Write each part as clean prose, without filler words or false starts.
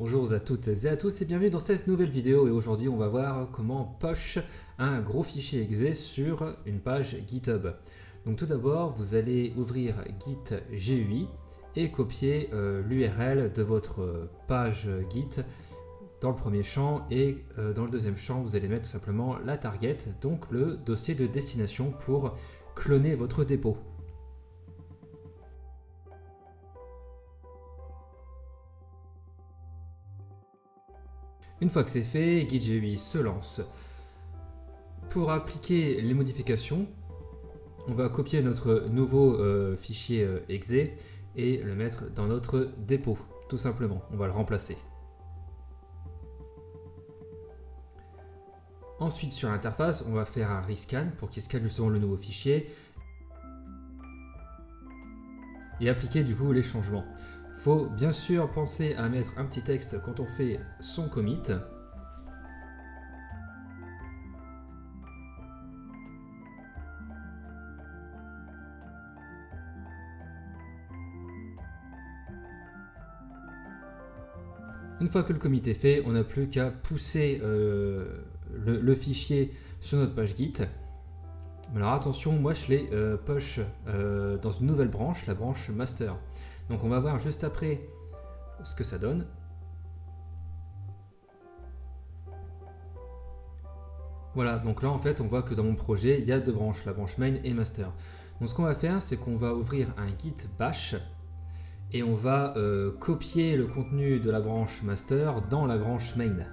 Bonjour à toutes et à tous et bienvenue dans cette nouvelle vidéo et aujourd'hui on va voir comment push un gros fichier exe sur une page GitHub. Donc tout d'abord vous allez ouvrir Git GUI et copier l'URL de votre page Git dans le premier champ et dans le deuxième champ vous allez mettre tout simplement la target, donc le dossier de destination pour cloner votre dépôt. Une fois que c'est fait, Git GUI se lance. Pour appliquer les modifications, on va copier notre nouveau fichier exe et le mettre dans notre dépôt, tout simplement. On va le remplacer. Ensuite, sur l'interface, on va faire un rescan pour qu'il scanne justement le nouveau fichier et appliquer du coup les changements. Faut bien sûr penser à mettre un petit texte quand on fait son commit. Une fois que le commit est fait, on n'a plus qu'à pousser le fichier sur notre page Git. Alors attention, moi je l'ai push dans une nouvelle branche, la branche master. Donc on va voir juste après ce que ça donne. Voilà, donc là en fait on voit que dans mon projet il y a deux branches, la branche main et master. Donc ce qu'on va faire, c'est qu'on va ouvrir un git bash et on va copier le contenu de la branche master dans la branche main.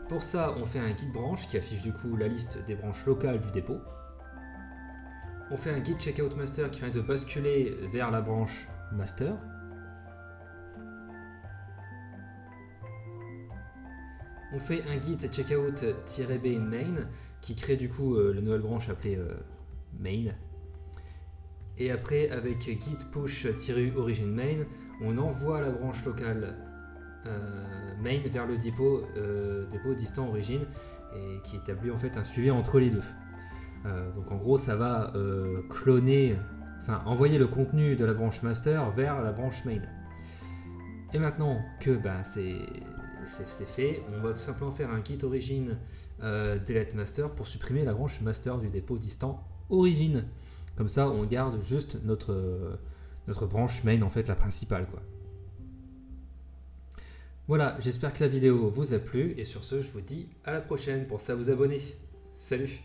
Pour ça, on fait un git branch qui affiche du coup la liste des branches locales du dépôt. On fait un git checkout master qui permet de basculer vers la branche master. On fait un git checkout-b main qui crée du coup la nouvelle branche appelée main. Et après, avec git push-origin main, on envoie la branche locale main vers le dépôt distant origine et qui établit en fait un suivi entre les deux. Donc en gros, ça va envoyer le contenu de la branche master vers la branche main. Et maintenant que c'est fait, on va tout simplement faire un git origin delete master pour supprimer la branche master du dépôt distant origine. Comme ça, on garde juste notre branche main, en fait, la principale, quoi. Voilà, j'espère que la vidéo vous a plu et sur ce, je vous dis à la prochaine. Pensez à vous abonner. Salut!